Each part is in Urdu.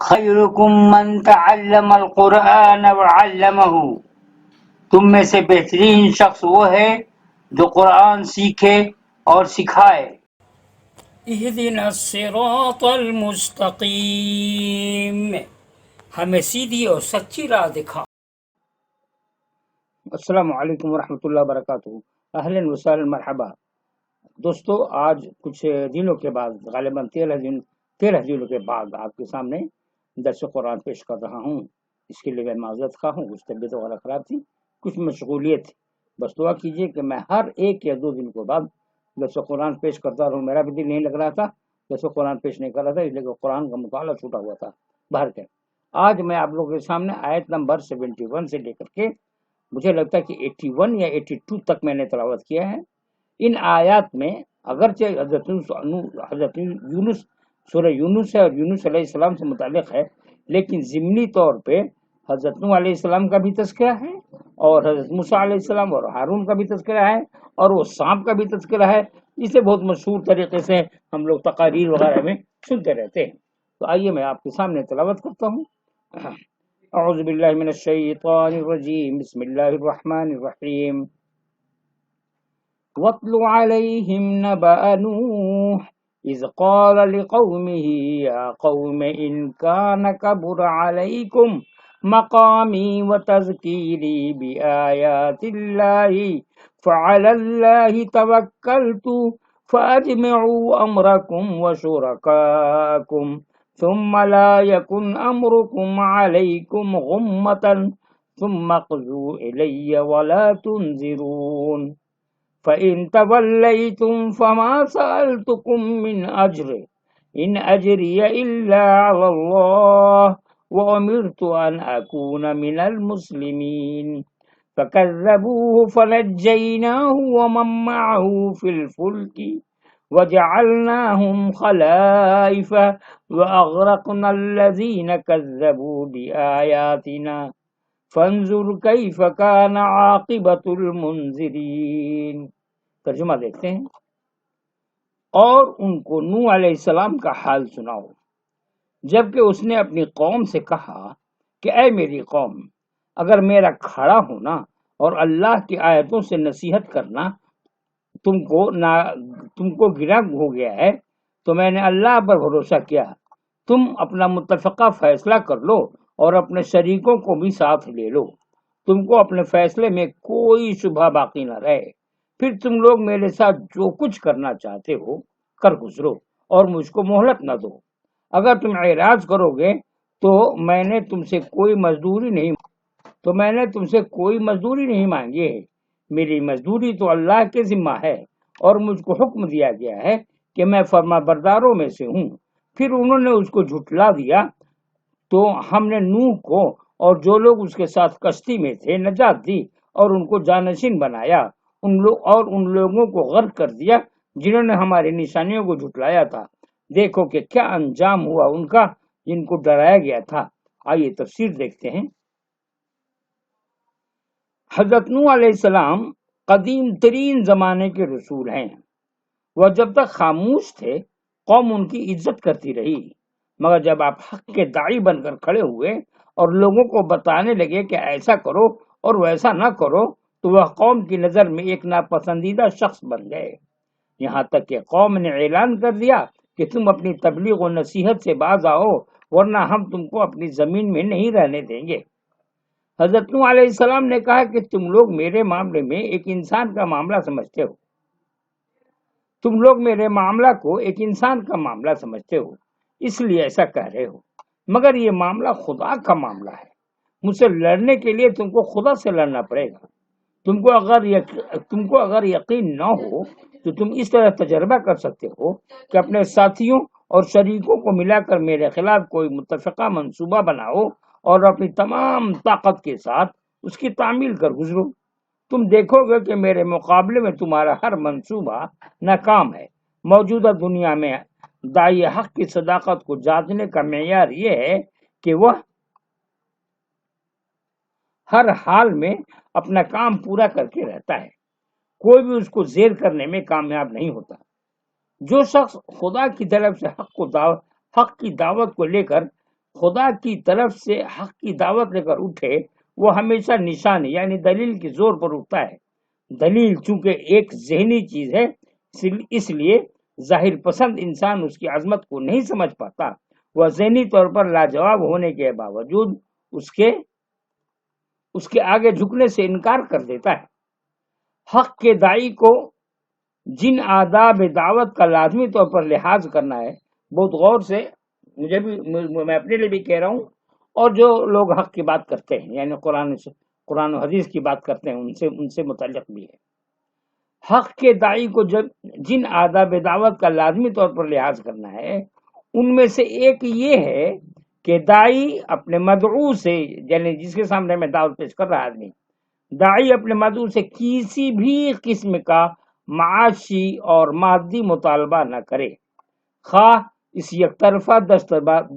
خیرکم من تعلم القرآن وعلمہ، تم میں سے بہترین شخص وہ ہے جو قرآن سیکھے اور سکھائے۔ اہدنا الصراط المستقیم، ہمیں سیدھی اور سچی راہ دکھا۔ السلام علیکم ورحمۃ اللہ وبرکاتہ، اہلا وسہلا مرحبا۔ دوستو، آج کچھ دنوں کے بعد، غالباً 13 دنوں کے بعد آپ کے سامنے درس قرآن پیش کر رہا ہوں۔ اس کے لیے میں معذرت خواہ ہوں، کچھ طبیعت وغیرہ خراب تھی، کچھ مشغولیت تھی۔ بس دعا کیجیے کہ میں ہر 1 یا 2 دن کے بعد درس قرآن پیش کرتا رہوں۔ میرا بھی دل نہیں لگ رہا تھا، درس قرآن پیش نہیں کر رہا تھا، اس لیے کہ قرآن کا مطالعہ چھوٹا ہوا تھا۔ باہر کے آج میں آپ لوگوں کے سامنے آیت نمبر 71 سے لے کر کے مجھے لگتا ہے کہ 81 یا 82 تک میں نے تلاوت کیا ہے۔ ان آیات میں اگرچہ حضرت یونس، سورہ یونس ہے اور یونس علیہ السلام سے متعلق ہے، لیکن ضمنی طور پہ حضرت نوح علیہ السلام کا بھی تذکرہ ہے، اور حضرت موسیٰ علیہ السلام اور ہارون کا بھی تذکرہ ہے، اور وہ سانپ کا بھی تذکرہ ہے۔ اسے بہت مشہور طریقے سے ہم لوگ تقاریر وغیرہ میں سنتے رہتے ہیں۔ تو آئیے میں آپ کے سامنے تلاوت کرتا ہوں۔ اعوذ باللہ من الشیطان الرجیم، بسم اللہ الرحمن الرحیم۔ وَاتْلُ عَلَيْهِمْ نَبَأَ نُوحٍ إِذْ قَالَ لِقَوْمِهِ يَا قَوْمِ إِنْ كَانَ كَبُرَ عَلَيْكُمْ مَقَامِي وَتَذْكِيرِي بِآيَاتِ اللَّهِ فَعَلَى اللَّهِ تَوَكَّلْتُ فَأَجْمِعُوا أَمْرَكُمْ وَشُرَكَاءَكُمْ ثُمَّ لَا يَكُنْ أَمْرُكُمْ عَلَيْكُمْ غُمَّةً ثُمَّ اقْضُوا إِلَيَّ وَلَا تُنْظِرُونِ فَإِن تَوَلَّيْتُمْ فَمَا سَأَلْتُكُمْ مِنْ أَجْرٍ إِنْ أَجْرِيَ إِلَّا عَلَى اللَّهِ وَأُمِرْتُ أَنْ أَكُونَ مِنَ الْمُسْلِمِينَ فَكَذَّبُوهُ فَنَجَّيْنَاهُ وَمَن مَّعَهُ فِي الْفُلْكِ وَجَعَلْنَاهُمْ خَلَائِفَ وَأَغْرَقْنَا الَّذِينَ كَذَّبُوا بِآيَاتِنَا فَانظُرْ كَيْفَ كَانَ عَاقِبَةُ الْمُنذِرِينَ۔ ترجمہ دیکھتے ہیں۔ اور ان کو نوح علیہ السلام کا حال سناؤ، جبکہ اس نے اپنی قوم سے کہا کہ اے میری قوم، اگر میرا کھڑا ہونا اور اللہ کی آیتوں سے نصیحت کرنا تم کو گرا ہو گیا ہے تو میں نے اللہ پر بھروسہ کیا، تم اپنا متفقہ فیصلہ کر لو اور اپنے شریکوں کو بھی ساتھ لے لو، تم کو اپنے فیصلے میں کوئی شبہ باقی نہ رہے، پھر تم لوگ میرے ساتھ جو کچھ کرنا چاہتے ہو کر گزرو اور مجھ کو مہلت نہ دو۔ اگر تم اعراض کرو گے تو میں نے تم سے کوئی مزدوری نہیں مانگی ہے، میری مزدوری تو اللہ کے ذمہ ہے، اور مجھ کو حکم دیا گیا ہے کہ میں فرما برداروں میں سے ہوں۔ پھر انہوں نے اس کو جھٹلا دیا تو ہم نے نوح کو اور جو لوگ اس کے ساتھ کشتی میں تھے نجات دی، اور ان کو جانشین بنایا، ان لوگوں کو غرق کر دیا جنہوں نے ہماری نشانیوں کو جھٹلایا تھا۔ دیکھو کہ کیا انجام ہوا ان کا جن کو ڈرایا گیا تھا۔ آئیے تفسیر دیکھتے ہیں۔ حضرت نوح علیہ السلام قدیم ترین زمانے کے رسول ہیں۔ وہ جب تک خاموش تھے قوم ان کی عزت کرتی رہی، مگر جب آپ حق کے داعی بن کر کھڑے ہوئے اور لوگوں کو بتانے لگے کہ ایسا کرو اور ویسا نہ کرو تو وہ قوم کی نظر میں ایک ناپسندیدہ شخص بن گئے، یہاں تک کہ قوم نے اعلان کر دیا کہ تم اپنی تبلیغ و نصیحت سے باز آؤ ورنہ ہم تم کو اپنی زمین میں نہیں رہنے دیں گے۔ حضرت نوح علیہ السلام نے کہا کہ تم لوگ میرے معاملے میں ایک انسان کا معاملہ سمجھتے ہو، اس لیے ایسا کہہ رہے ہو، مگر یہ معاملہ خدا کا معاملہ ہے، مجھ سے لڑنے کے لیے تم کو خدا سے لڑنا پڑے گا۔ تم کو اگر یقین نہ ہو تو تم اس طرح تجربہ کر سکتے ہو کہ اپنے ساتھیوں اور شریکوں کو ملا کر میرے خلاف کوئی متفقہ منصوبہ بناؤ اور اپنی تمام طاقت کے ساتھ اس کی تعمیل کر گزرو۔ تم دیکھو گے کہ میرے مقابلے میں تمہارا ہر منصوبہ ناکام ہے۔ موجودہ دنیا میں داعی حق کی صداقت کو جانچنے کا معیار یہ ہے کہ وہ ہر حال میں اپنا کام پورا کر کے رہتا ہے، کوئی بھی اس کو زیر کرنے میں کامیاب نہیں ہوتا۔ جو شخص خدا کی طرف سے حق کی دعوت کو لے کر خدا کی طرف سے حق کی دعوت لے کر اٹھے وہ ہمیشہ نشانی یعنی دلیل کے زور پر اٹھتا ہے۔ دلیل چونکہ ایک ذہنی چیز ہے، اس لیے ظاہر پسند انسان اس کی عظمت کو نہیں سمجھ پاتا۔ وہ ذہنی طور پر لاجواب ہونے کے باوجود اس کے آگے جھکنے سے انکار کر دیتا ہے۔ حق کے داعی کو جن آداب دعوت کا لازمی طور پر لحاظ کرنا ہے، بہت غور سے میں اپنے لیے بھی کہہ رہا ہوں، اور جو لوگ حق کی بات کرتے ہیں یعنی قرآن و حدیث کی بات کرتے ہیں ان سے متعلق بھی ہے۔ حق کے داعی کو جن آداب دعوت کا لازمی طور پر لحاظ کرنا ہے ان میں سے ایک یہ ہے کہ داعی اپنے مدعو سے، یعنی جس کے سامنے میں دعوت پیش کر رہا آدمی، داعی اپنے مدعو سے کسی بھی قسم کا معاشی اور مادی مطالبہ نہ کرے، خواہ اس یک طرفہ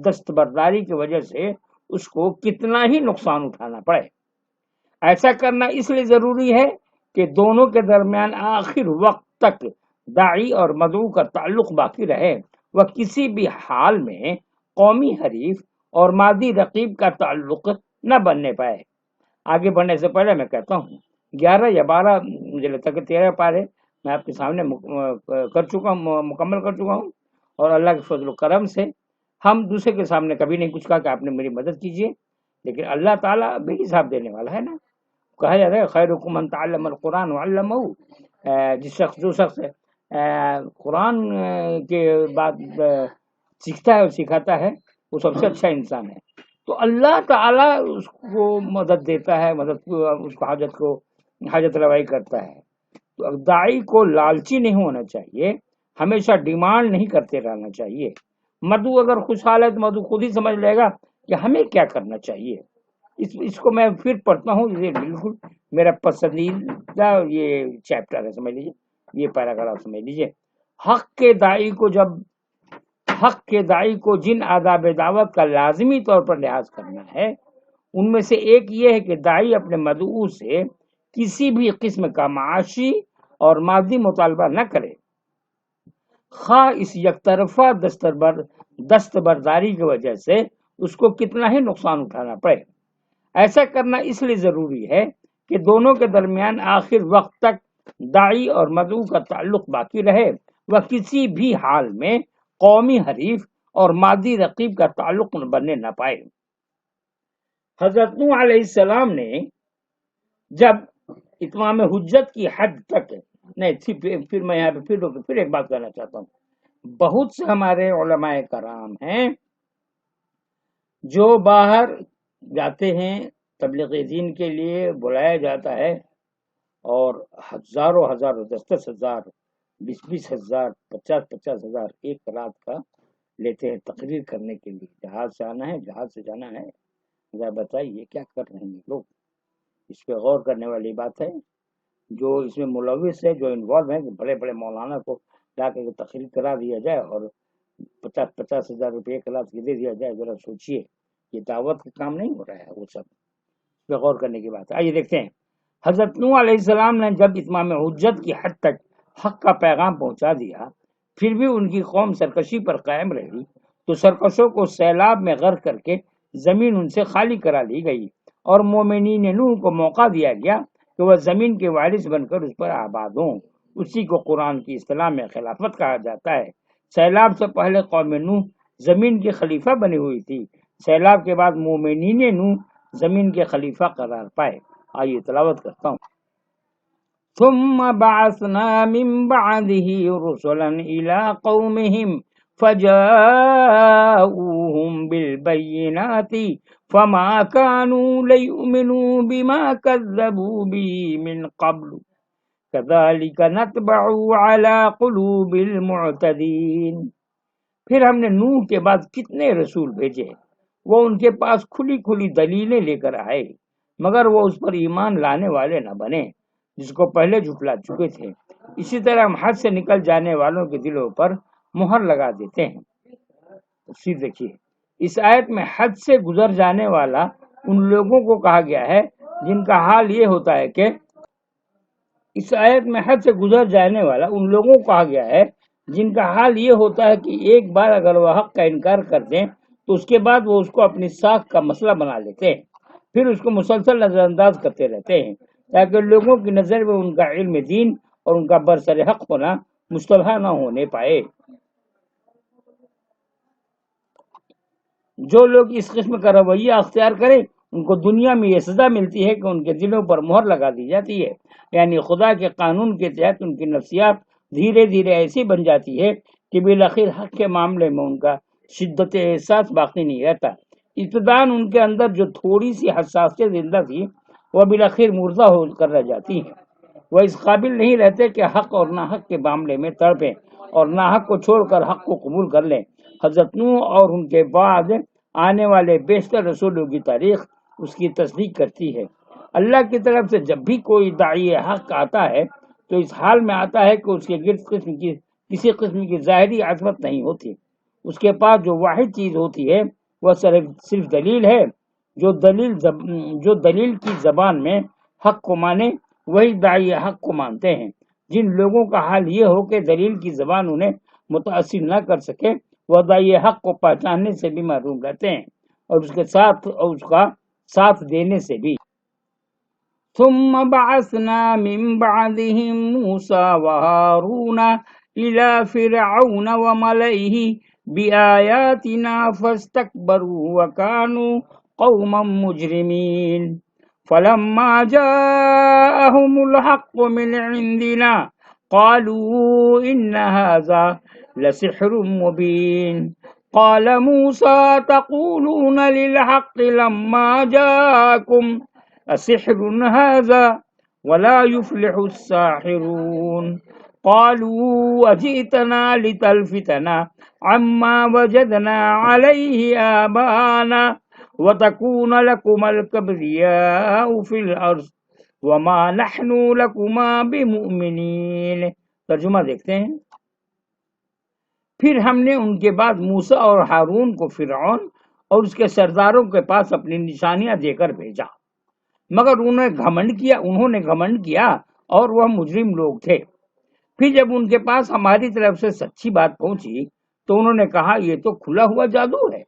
دستبرداری کی وجہ سے اس کو کتنا ہی نقصان اٹھانا پڑے۔ ایسا کرنا اس لیے ضروری ہے کہ دونوں کے درمیان آخر وقت تک داعی اور مدعو کا تعلق باقی رہے، وہ کسی بھی حال میں قومی حریف اور مادی رقیب کا تعلق نہ بننے پائے۔ آگے بڑھنے سے پہلے میں کہتا ہوں 11 یا 12 مجھے لگتا ہے کہ 13 پارے میں آپ کے سامنے مکمل کر چکا ہوں، اور اللہ کے فضل و کرم سے ہم دوسرے کے سامنے کبھی نہیں کچھ کہا کہ آپ نے میری مدد کیجیے، لیکن اللہ تعالیٰ بے حساب دینے والا ہے نا۔ کہا جاتا ہے خیرکم من تعلم القرآن وعلمہ، جو شخص قرآن کے بعد سیکھتا ہے اور سکھاتا ہے وہ سب سے اچھا انسان ہے۔ تو اللہ تعالیٰ اس کو مدد دیتا ہے، اس کو حاجت روائی کرتا ہے۔ تو داعی کو لالچی نہیں ہونا چاہیے، ہمیشہ ڈیمانڈ نہیں کرتے رہنا چاہیے۔ مدعو اگر خوشحال ہے تو مدعو خود ہی سمجھ لے گا کہ ہمیں کیا کرنا چاہیے۔ اس کو میں پھر پڑھتا ہوں، یہ بالکل میرا پسندیدہ یہ چیپٹر ہے، سمجھ لیجیے، یہ پیراگراف سمجھ لیجیے۔ حق کے داعی کو جن آداب دعوت کا لازمی طور پر لحاظ کرنا ہے ان میں سے ایک یہ ہے کہ داعی اپنے مدعو سے کسی بھی قسم کا معاشی اور مادی مطالبہ نہ کرے، خواہ اس یک طرفہ دستبرداری کی وجہ سے اس کو کتنا ہی نقصان اٹھانا پڑے۔ ایسا کرنا اس لیے ضروری ہے کہ دونوں کے درمیان آخر وقت تک داعی اور مدعو کا تعلق باقی رہے، وہ کسی بھی حال میں قومی حریف اور مادی رقیب کا تعلق بننے نہ پائے۔ حضرت نوح علیہ السلام نے جب اتمام حجت کی حد تک پھر میں یہاں پہ پھر ایک بات کہنا چاہتا ہوں، بہت سے ہمارے علماء کرام ہیں جو باہر جاتے ہیں، تبلیغ دین کے لیے بلایا جاتا ہے، اور ہزاروں 10 ہزار 20 ہزار 50 ہزار ایک رات کا لیتے ہیں تقریر کرنے کے لیے۔ جہاز سے آنا ہے، جہاز سے جانا ہے، ذرا بتائیے کیا کر رہے ہیں لوگ؟ اس پہ غور کرنے والی بات ہے۔ جو اس میں ملوث ہے، جو انوالو ہیں، بڑے بڑے مولانا کو لا کے تقریر کرا دیا جائے اور 50 ہزار روپے ایک رات کے دے دیا جائے، ذرا سوچیے، یہ دعوت کا کام نہیں ہو رہا ہے؟ وہ سب اس پہ غور کرنے کی بات ہے۔ آئیے دیکھتے ہیں، حضرت نوح علیہ السلام نے جب اتمام حجت کی حد تک حق کا پیغام پہنچا دیا، پھر بھی ان کی قوم سرکشی پر قائم رہی، تو سرکشوں کو سیلاب میں غرق کر کے زمین ان سے خالی کرا لی گئی، اور مومنین نوح کو موقع دیا گیا کہ وہ زمین کے وارث بن کر اس پر آباد ہوں۔ اسی کو قرآن کی اصطلاح میں خلافت کہا جاتا ہے۔ سیلاب سے پہلے قوم نوح زمین کی خلیفہ بنی ہوئی تھی، سیلاب کے بعد مومنین نوح زمین کے خلیفہ قرار پائے۔ آئیے تلاوت کرتا ہوں۔ ثم بعثنا من بعده رسلا الى قومهم فجاءوهم بالبينات فما كانوا ليؤمنوا بما كذبوا به من قبل كذلك نطبع على قلوب المعتدين۔ پھر ہم نے نوح کے بعد کتنے رسول بھیجے، وہ ان کے پاس کھلی کھلی دلیلیں لے کر آئے، مگر وہ اس پر ایمان لانے والے نہ بنے جس کو پہلے جھٹلا چکے تھے۔ اسی طرح ہم حد سے نکل جانے والوں کے دلوں پر مہر لگا دیتے ہیں۔ تفسیر دیکھیے، اس آیت میں حد سے گزر جانے والا ان لوگوں کو کہا گیا ہے جن کا حال یہ ہوتا ہے کہ ایک بار اگر وہ حق کا انکار کر دیں تو اس کے بعد وہ اس کو اپنی ساکھ کا مسئلہ بنا لیتے ہیں، پھر اس کو مسلسل نظر انداز کرتے رہتے ہیں تاکہ لوگوں کی نظر میں ان کا علم دین اور ان کا برسر حق ہونا مشتبہ نہ ہونے پائے۔ جو لوگ اس قسم کا رویہ اختیار کریں ان کو دنیا میں یہ سزا ملتی ہے کہ ان کے دلوں پر مہر لگا دی جاتی ہے، یعنی خدا کے قانون کے تحت ان کی نفسیات دھیرے دھیرے ایسی بن جاتی ہے کہ بالآخر حق کے معاملے میں ان کا شدت احساس باقی نہیں رہتا۔ ابتداً ان کے اندر جو تھوڑی سی حساسیت زندہ تھی وہ بالآخر مردہ ہو کر رہ جاتی ہے، وہ اس قابل نہیں رہتے کہ حق اور ناحق کے معاملے میں تڑپیں اور ناحق کو چھوڑ کر حق کو قبول کر لیں۔ حضرت نوح اور ان کے بعد آنے والے بیشتر رسولوں کی تاریخ اس کی تصدیق کرتی ہے۔ اللہ کی طرف سے جب بھی کوئی داعی حق آتا ہے تو اس حال میں آتا ہے کہ اس کے گرد کسی قسم کی ظاہری عظمت نہیں ہوتی، اس کے پاس جو واحد چیز ہوتی ہے وہ صرف دلیل ہے۔ جو دلیل کی زبان میں حق کو مانے وہی داعی حق کو مانتے ہیں۔ جن لوگوں کا حال یہ ہو کہ دلیل کی زبان انہیں متاثر نہ کر سکے وہ داعی حق کو پہچاننے سے بھی محروم رہتے ہیں اور اس کا ساتھ دینے سے بھی۔ ثم بعثنا من بعدهم موسى وهارون إلى فرعون وملئه بآياتنا فاستكبروا وكانوا قوما مجرمين فلما جاءهم الحق من عندنا قالوا إن هذا لسحر مبين قال موسى تقولون للحق لما جاءكم أسحر هذا ولا يفلح الساحرون قالوا أجئتنا لتلفتنا عما وجدنا عليه آباءنا وتكون لكما الكبرياء في الأرض وما نحن لكما بمؤمنين۔ ترجمہ دیکھتے ہیں۔ پھر ہم نے ان کے بعد موسیٰ اور ہارون کو فرعون اور اس کے سرداروں کے پاس اپنی نشانیاں دے کر بھیجا، مگر انہوں نے گھمنڈ کیا اور وہ مجرم لوگ تھے۔ پھر جب ان کے پاس ہماری طرف سے سچی بات پہنچی تو انہوں نے کہا یہ تو کھلا ہوا جادو ہے۔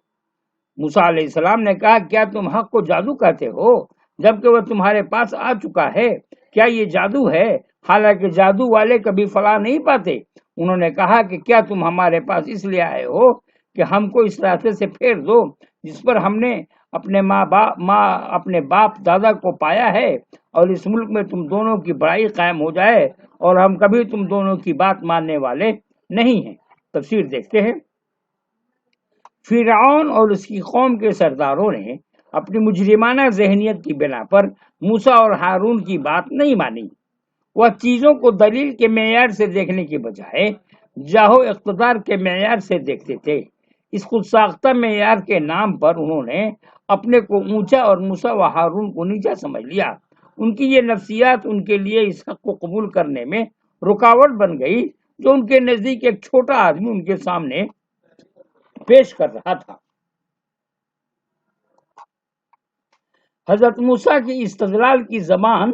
موسیٰ علیہ السلام نے کہا کیا تم حق کو جادو کہتے ہو جبکہ وہ تمہارے پاس آ چکا ہے؟ کیا یہ جادو ہے؟ حالانکہ جادو والے کبھی فلاح نہیں پاتے۔ انہوں نے کہا کہ کیا تم ہمارے پاس اس لیے آئے ہو کہ ہم کو اس راستے سے پھیر دو جس پر ہم نے اپنے باپ دادا کو پایا ہے، اور اس ملک میں تم دونوں کی بڑائی قائم ہو جائے، اور ہم کبھی تم دونوں کی بات ماننے والے نہیں ہیں۔ تفسیر دیکھتے ہیں۔ فرعون اور اس کی قوم کے سرداروں نے اپنی مجرمانہ ذہنیت کی بنا پر موسیٰ اور ہارون کی بات نہیں مانی۔ وہ چیزوں کو دلیل کے معیار سے دیکھنے کی بجائے جاہو اقتدار کے معیار سے دیکھتے تھے۔ اس خود ساختہ معیار کے نام پر انہوں نے اپنے کو اونچا اور موسیٰ و ہارون کو نیچا سمجھ لیا۔ ان کی یہ نفسیات ان کے لیے اس حق کو قبول کرنے میں رکاوٹ بن گئی جو ان کے نزدیک ایک چھوٹا آدمی ان کے سامنے پیش کر رہا تھا۔ حضرت موسیٰ کی استدلال کی زبان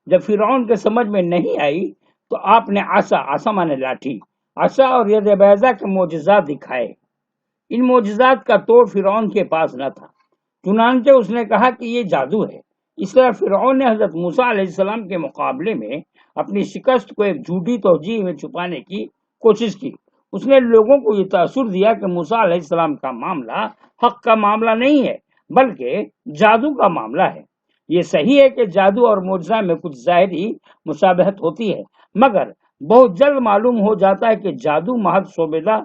جب فرعون کے سمجھ میں نہیں آئی تو آپ نے عصا مانے لاٹھی، عصا اور ید بیضا کے معجزات دکھائے۔ ان معجزات کا توڑ فرعون کے پاس نہ تھا، چنانچہ اس نے کہا کہ یہ جادو ہے۔ اس طرح فرعون نے حضرت موسیٰ علیہ السلام کے مقابلے میں اپنی شکست کو ایک جھوٹی توجیہ میں چھپانے کی کوشش کی۔ اس نے لوگوں کو یہ تاثر دیا کہ موسیٰ علیہ السلام کا معاملہ حق کا معاملہ نہیں ہے بلکہ جادو کا معاملہ ہے۔ یہ صحیح ہے کہ جادو اور معجزہ میں کچھ ظاہری مشابہت ہوتی ہے، مگر بہت جلد معلوم ہو جاتا ہے کہ جادو محض شعبدہ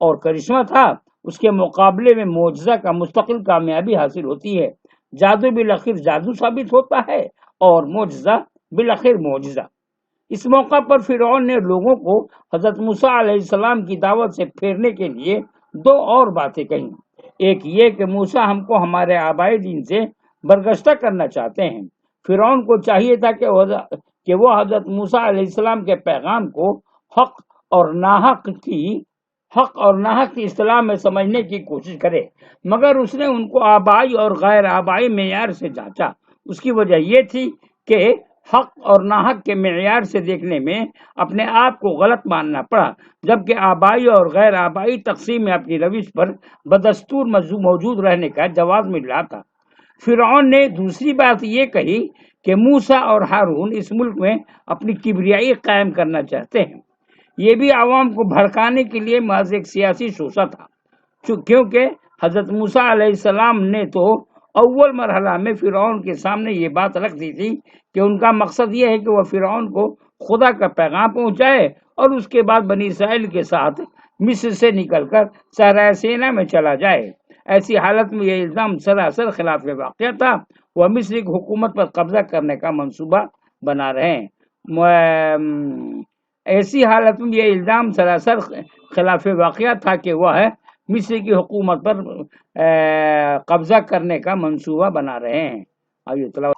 اور کرشمہ تھا، اس کے مقابلے میں معجزہ کا مستقل کامیابی حاصل ہوتی ہے۔ جادو بالآخر جادو ثابت ہوتا ہے اور معجزہ بالآخر معجزہ۔ اس موقع پر فرعون نے لوگوں کو حضرت موسیٰ علیہ السلام کی دعوت سے پھیرنے کے لیے دو اور باتیں کہیں۔ ایک یہ کہ موسیٰ ہم کو ہمارے آبائی دین سے برگشتہ کرنا چاہتے ہیں۔ فرعون کو چاہیے تھا کہ وہ حضرت موسیٰ علیہ السلام کے پیغام کو حق اور ناحق کی اصطلاح میں سمجھنے کی کوشش کرے، مگر اس نے ان کو آبائی اور غیر آبائی معیار سے جانچا۔ اس کی وجہ یہ تھی کہ حق اور ناحق کے معیار سے دیکھنے میں اپنے آپ کو غلط ماننا پڑا، جبکہ آبائی اور غیر آبائی تقسیم میں اپنی روش پر بدستور موجود رہنے کا جواز مل رہا تھا۔ فرعون نے دوسری بات یہ کہی کہ موسیٰ اور ہارون اس ملک میں اپنی کبریائی قائم کرنا چاہتے ہیں۔ یہ بھی عوام کو بھڑکانے کے لیے محض ایک سیاسی شوشہ تھا، کیونکہ حضرت موسیٰ علیہ السلام نے تو اول مرحلہ میں فرعون کے سامنے یہ بات رکھ دی تھی کہ ان کا مقصد یہ ہے کہ وہ فرعون کو خدا کا پیغام پہنچائے اور اس کے بعد بنی اسرائیل کے ساتھ مصر سے نکل کر صحرائے سینا میں چلا جائے۔ ایسی حالت میں یہ الزام سراسر خلاف واقعہ تھا۔ وہ مصر کی حکومت پر قبضہ کرنے کا منصوبہ بنا رہے ہیں۔ ایسی حالت میں یہ الزام سراسر خلاف واقعہ تھا کہ وہ مصر کی حکومت پر قبضہ کرنے کا منصوبہ بنا رہے ہیں۔ آئیے تلاوت۔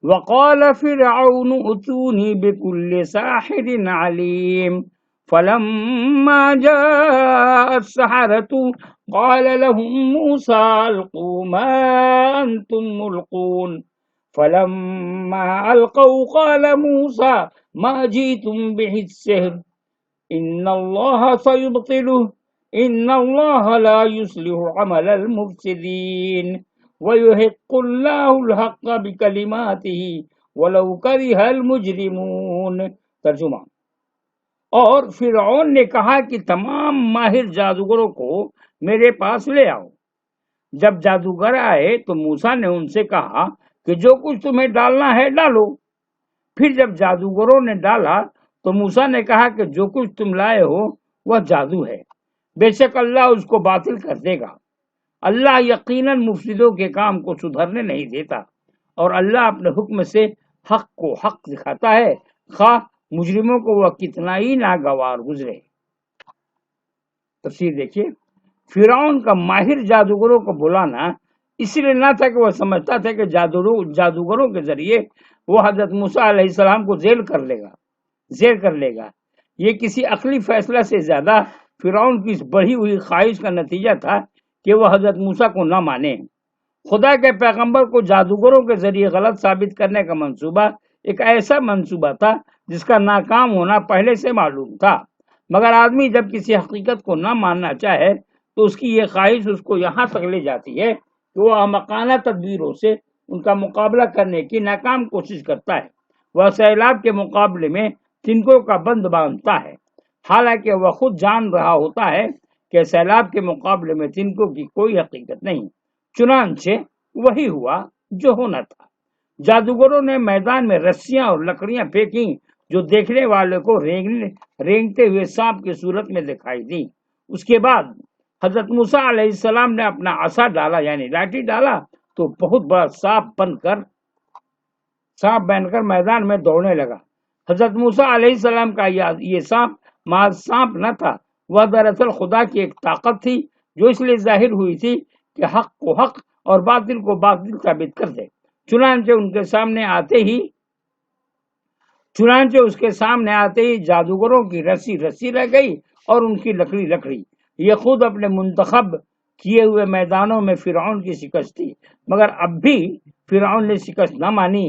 وقال فرعون اتوني بكل ساحر عليم فلما جاء السحرة قال لهم موسى القوا ما انتم ملقون فلما القوا قال موسى ما جئتم به السحر ان الله سيبطله ان الله لا يصلح عمل المفسدين وَيُحِقُّ اللَّهُ الْحَقَّ بِكَلِمَاتِهِ وَلَوْ كَرِهَ الْمُجْرِمُونَ۔ ترجمہ۔ اور فرعون نے کہا کہ تمام ماہر جادوگروں کو میرے پاس لے آؤ۔ جب جادوگر آئے تو موسیٰ نے ان سے کہا کہ جو کچھ تمہیں ڈالنا ہے ڈالو۔ پھر جب جادوگروں نے ڈالا تو موسیٰ نے کہا کہ جو کچھ تم لائے ہو وہ جادو ہے، بے شک اللہ اس کو باطل کر دے گا۔ اللہ یقیناً مفسدوں کے کام کو سدھرنے نہیں دیتا، اور اللہ اپنے حکم سے حق کو حق دکھاتا ہے، خواہ مجرموں کو وہ کتنا ہی ناگوار گزرے۔ تفسیر دیکھیے۔ فرعون کا ماہر جادوگروں کو بلانا اس لیے نہ تھا کہ وہ سمجھتا تھا کہ جادوگروں کے ذریعے وہ حضرت موسیٰ علیہ السلام کو زیر کر لے گا۔ یہ کسی عقلی فیصلہ سے زیادہ فرعون کی اس بڑھی ہوئی خواہش کا نتیجہ تھا کہ وہ حضرت موسیٰ کو نہ مانے۔ خدا کے پیغمبر کو جادوگروں کے ذریعے غلط ثابت کرنے کا منصوبہ ایک ایسا منصوبہ تھا جس کا ناکام ہونا پہلے سے معلوم تھا، مگر آدمی جب کسی حقیقت کو نہ ماننا چاہے تو اس کی یہ خواہش اس کو یہاں تک لے جاتی ہے کہ وہ احمقانہ تدبیروں سے ان کا مقابلہ کرنے کی ناکام کوشش کرتا ہے۔ وہ سیلاب کے مقابلے میں تنکوں کا بند باندھتا ہے، حالانکہ وہ خود جان رہا ہوتا ہے کہ سیلاب کے مقابلے میں تنکوں کی کوئی حقیقت نہیں۔ چنانچہ وہی ہوا جو ہونا تھا۔ جادوگروں نے میدان میں رسیاں اور لکڑیاں پھینکیں جو دیکھنے والے کو رینگتے ہوئے سانپ کی صورت میں دکھائی دی۔ اس کے بعد حضرت موسیٰ علیہ السلام نے اپنا عصا ڈالا، یعنی لاٹھی ڈالا، تو بہت بڑا سانپ بن کر میدان میں دوڑنے لگا۔ حضرت موسیٰ علیہ السلام کا یہ سانپ محض سانپ نہ تھا، وہ دراصل خدا کی ایک طاقت تھی جو اس لیے ظاہر ہوئی تھی کہ حق کو حق اور باطل کو باطل ثابت کر دے۔ چنانچہ اس کے سامنے آتے ہی جادوگروں کی رسی رہ گئی اور ان کی لکڑی۔ یہ خود اپنے منتخب کیے ہوئے میدانوں میں فرعون کی شکست تھی، مگر اب بھی فرعون نے شکست نہ مانی۔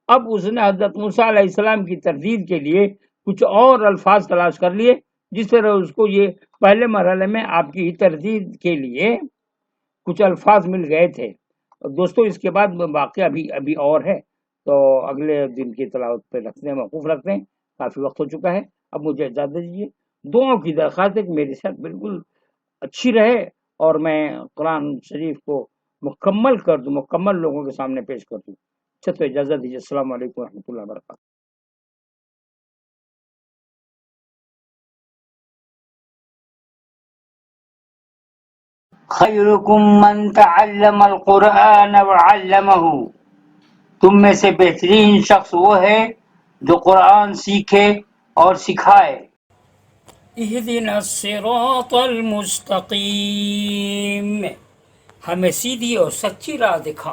اب اس نے حضرت موسیٰ علیہ السلام کی تردید کے لیے کچھ اور الفاظ تلاش کر لیے، جس طرح اس کو یہ پہلے مرحلے میں آپ کی تردید کے لیے کچھ الفاظ مل گئے تھے۔ دوستو اس کے بعد واقعہ ابھی اور ہے، تو اگلے دن کی تلاوت پہ موقوف رکھتے ہیں۔ کافی وقت ہو چکا ہے، اب مجھے اجازت دیجیے۔ دعاؤں کی درخواست ہے کہ میری صحت بالکل اچھی رہے اور میں قرآن شریف کو مکمل لوگوں کے سامنے پیش کر دوں۔ اچھا تو اجازت دیجیے۔ السلام علیکم ورحمۃ اللہ وبرکاتہ۔ خیرکم من تعلم القرآن وعلمہ، تم میں سے بہترین شخص وہ ہے جو قرآن سیکھے اور سکھائے۔ اہدنا الصراط المستقیم، ہمیں سیدھی اور سچی راہ دکھا۔